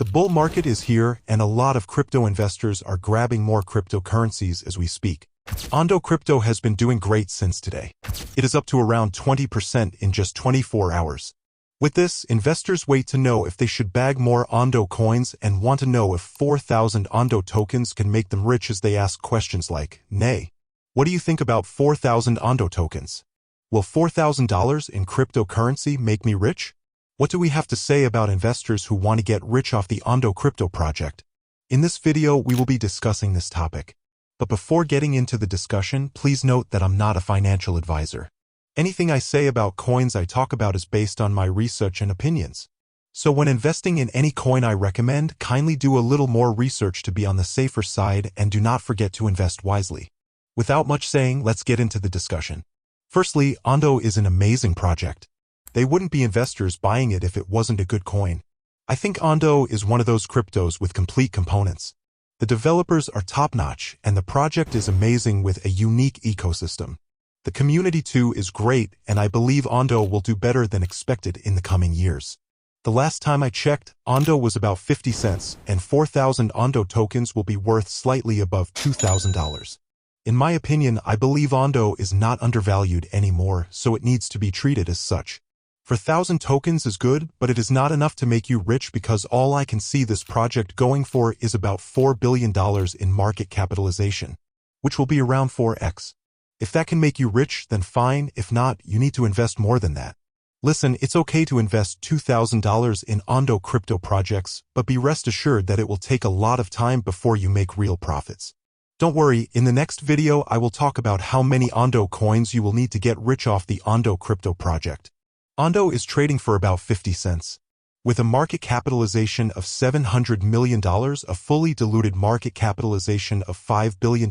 The bull market is here, and a lot of crypto investors are grabbing more cryptocurrencies as we speak. Ondo crypto has been doing great since today. It is up to around 20% in just 24 hours. With this, investors wait to know if they should bag more Ondo coins and want to know if 4,000 Ondo tokens can make them rich as they ask questions like, "Nay, what do you think about 4,000 Ondo tokens? Will $4,000 in cryptocurrency make me rich?" What do we have to say about investors who want to get rich off the Ondo crypto project? In this video, we will be discussing this topic. But before getting into the discussion, please note that I'm not a financial advisor. Anything I say about coins I talk about is based on my research and opinions. So when investing in any coin I recommend, kindly do a little more research to be on the safer side and do not forget to invest wisely. Without much saying, let's get into the discussion. Firstly, Ondo is an amazing project. They wouldn't be investors buying it if it wasn't a good coin. I think Ondo is one of those cryptos with complete components. The developers are top-notch, and the project is amazing with a unique ecosystem. The community too is great, and I believe Ondo will do better than expected in the coming years. The last time I checked, Ondo was about 50 cents, and 4,000 Ondo tokens will be worth slightly above $2,000. In my opinion, I believe Ondo is not undervalued anymore, so it needs to be treated as such. For 1,000 tokens is good, but it is not enough to make you rich because all I can see this project going for is about $4 billion in market capitalization, which will be around 4x. If that can make you rich, then fine. If not, you need to invest more than that. Listen, it's okay to invest $2,000 in Ondo crypto projects, but be rest assured that it will take a lot of time before you make real profits. Don't worry, in the next video I will talk about how many Ondo coins you will need to get rich off the Ondo crypto project. Ondo is trading for about 50 cents. With a market capitalization of $700 million, a fully diluted market capitalization of $5 billion,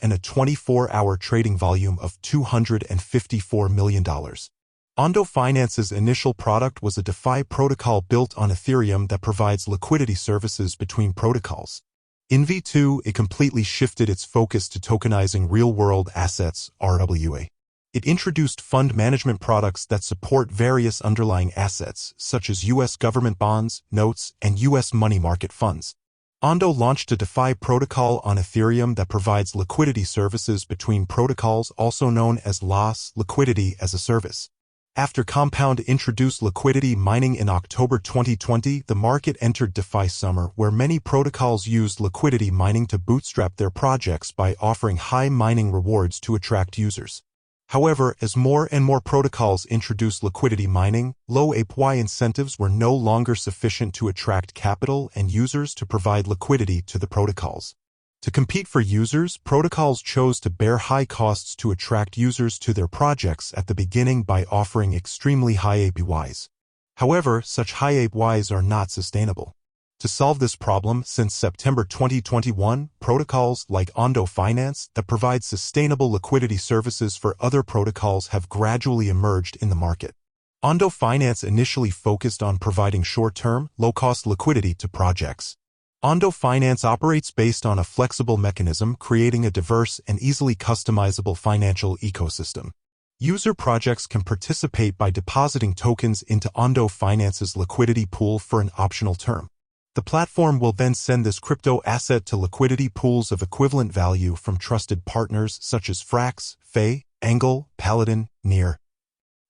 and a 24-hour trading volume of $254 million. Ondo Finance's initial product was a DeFi protocol built on Ethereum that provides liquidity services between protocols. In V2, it completely shifted its focus to tokenizing real-world assets, RWA. It introduced fund management products that support various underlying assets, such as U.S. government bonds, notes, and U.S. money market funds. Ondo launched a DeFi protocol on Ethereum that provides liquidity services between protocols, also known as LAS, liquidity as a service. After Compound introduced liquidity mining in October 2020, the market entered DeFi summer, where many protocols used liquidity mining to bootstrap their projects by offering high mining rewards to attract users. However, as more and more protocols introduced liquidity mining, low APY incentives were no longer sufficient to attract capital and users to provide liquidity to the protocols. To compete for users, protocols chose to bear high costs to attract users to their projects at the beginning by offering extremely high APYs. However, such high APYs are not sustainable. To solve this problem, since September 2021, protocols like Ondo Finance that provide sustainable liquidity services for other protocols have gradually emerged in the market. Ondo Finance initially focused on providing short-term, low-cost liquidity to projects. Ondo Finance operates based on a flexible mechanism, creating a diverse and easily customizable financial ecosystem. User projects can participate by depositing tokens into Ondo Finance's liquidity pool for an optional term. The platform will then send this crypto asset to liquidity pools of equivalent value from trusted partners such as Frax, Fei, Angle, Paladin, Near.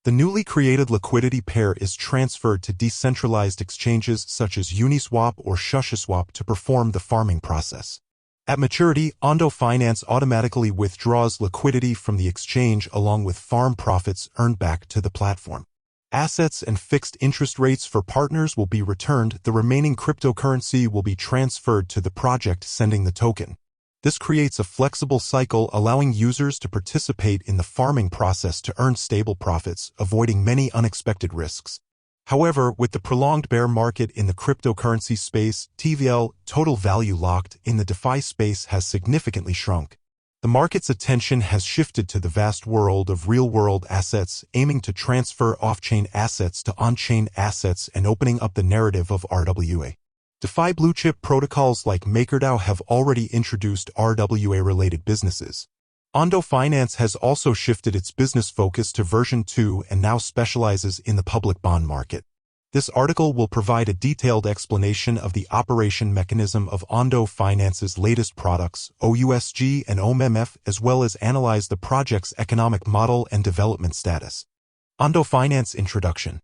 The newly created liquidity pair is transferred to decentralized exchanges such as Uniswap or SushiSwap to perform the farming process. At maturity, Ondo Finance automatically withdraws liquidity from the exchange along with farm profits earned back to the platform. Assets and fixed interest rates for partners will be returned. The remaining cryptocurrency will be transferred to the project sending the token. This creates a flexible cycle allowing users to participate in the farming process to earn stable profits, avoiding many unexpected risks. However, with the prolonged bear market in the cryptocurrency space, TVL, total value locked, in the DeFi space has significantly shrunk. The market's attention has shifted to the vast world of real-world assets, aiming to transfer off-chain assets to on-chain assets and opening up the narrative of RWA. DeFi blue-chip protocols like MakerDAO have already introduced RWA-related businesses. Ondo Finance has also shifted its business focus to version 2 and now specializes in the public bond market. This article will provide a detailed explanation of the operation mechanism of Ondo Finance's latest products, OUSG and OMMF, as well as analyze the project's economic model and development status. Ondo Finance Introduction.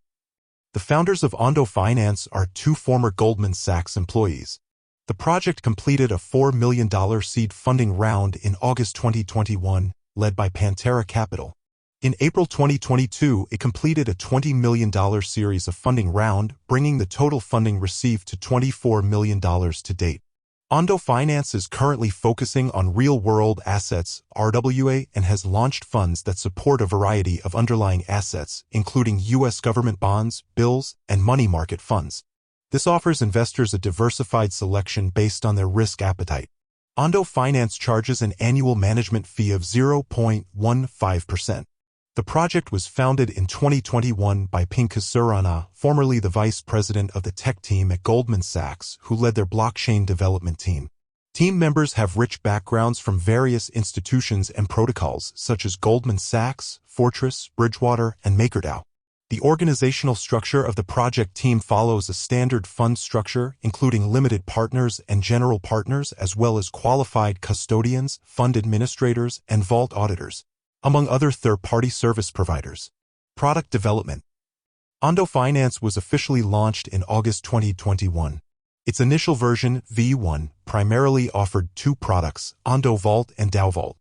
The founders of Ondo Finance are two former Goldman Sachs employees. The project completed a $4 million seed funding round in August 2021, led by Pantera Capital. In April 2022, it completed a $20 million series of funding round, bringing the total funding received to $24 million to date. Ondo Finance is currently focusing on real-world assets, RWA, and has launched funds that support a variety of underlying assets, including U.S. government bonds, bills, and money market funds. This offers investors a diversified selection based on their risk appetite. Ondo Finance charges an annual management fee of 0.15%. The project was founded in 2021 by Pinchas Surana, formerly the vice president of the tech team at Goldman Sachs, who led their blockchain development team. Team members have rich backgrounds from various institutions and protocols such as Goldman Sachs, Fortress, Bridgewater, and MakerDAO. The organizational structure of the project team follows a standard fund structure, including limited partners and general partners, as well as qualified custodians, fund administrators, and vault auditors, among other third-party service providers. Product development. Ondo Finance was officially launched in August 2021. Its initial version, V1, primarily offered two products, Ondo Vault and DAO Vault.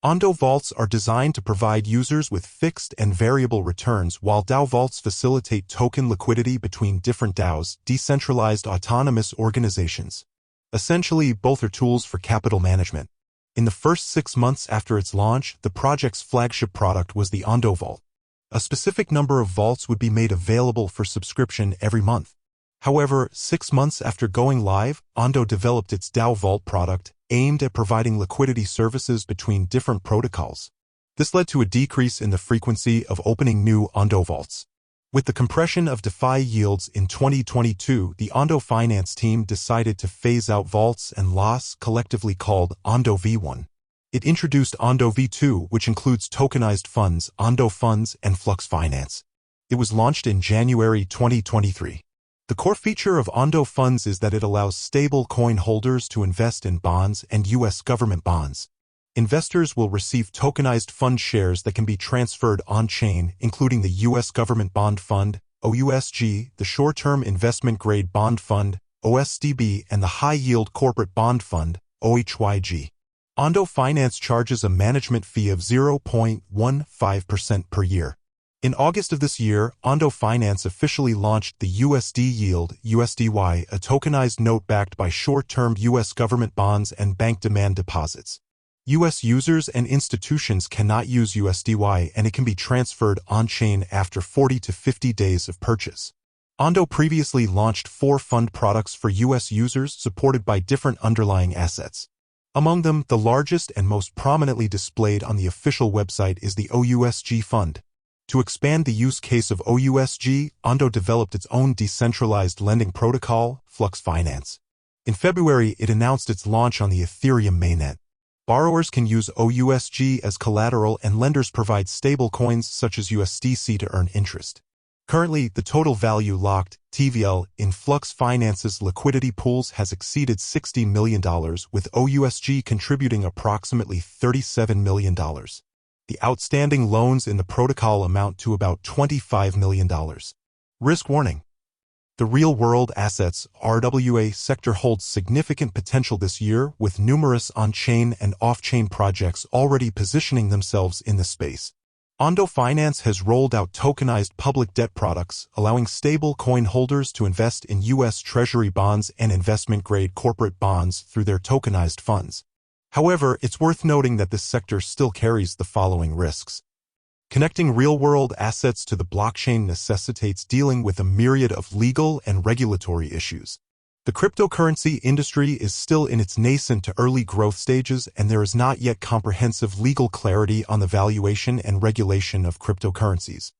Ondo Vaults are designed to provide users with fixed and variable returns, while DAO Vaults facilitate token liquidity between different DAOs, decentralized autonomous organizations. Essentially, both are tools for capital management. In the first 6 months after its launch, the project's flagship product was the Ondo Vault. A specific number of vaults would be made available for subscription every month. However, 6 months after going live, Ondo developed its DAO Vault product, aimed at providing liquidity services between different protocols. This led to a decrease in the frequency of opening new Ondo Vaults. With the compression of DeFi yields in 2022, the Ondo Finance team decided to phase out vaults and loss, collectively called Ondo V1. It introduced Ondo V2, which includes tokenized funds, Ondo Funds, and Flux Finance. It was launched in January 2023. The core feature of Ondo Funds is that it allows stable coin holders to invest in bonds and U.S. government bonds. Investors will receive tokenized fund shares that can be transferred on-chain, including the U.S. Government Bond Fund, OUSG, the Short-Term Investment Grade Bond Fund, OSDB, and the High-Yield Corporate Bond Fund, OHYG. Ondo Finance charges a management fee of 0.15% per year. In August of this year, Ondo Finance officially launched the USD Yield, USDY, a tokenized note backed by short-term U.S. government bonds and bank demand deposits. U.S. users and institutions cannot use USDY, and it can be transferred on-chain after 40 to 50 days of purchase. Ondo previously launched 4 fund products for U.S. users supported by different underlying assets. Among them, the largest and most prominently displayed on the official website is the OUSG fund. To expand the use case of OUSG, Ondo developed its own decentralized lending protocol, Flux Finance. In February, it announced its launch on the Ethereum mainnet. Borrowers can use OUSG as collateral, and lenders provide stable coins such as USDC to earn interest. Currently, the total value locked, TVL, in Flux Finance's liquidity pools has exceeded $60 million, with OUSG contributing approximately $37 million. The outstanding loans in the protocol amount to about $25 million. Risk warning. The real-world assets RWA sector holds significant potential this year, with numerous on-chain and off-chain projects already positioning themselves in the space. Ondo Finance has rolled out tokenized public debt products, allowing stable coin holders to invest in U.S. Treasury bonds and investment-grade corporate bonds through their tokenized funds. However, it's worth noting that this sector still carries the following risks. Connecting real-world assets to the blockchain necessitates dealing with a myriad of legal and regulatory issues. The cryptocurrency industry is still in its nascent to early growth stages, and there is not yet comprehensive legal clarity on the valuation and regulation of cryptocurrencies.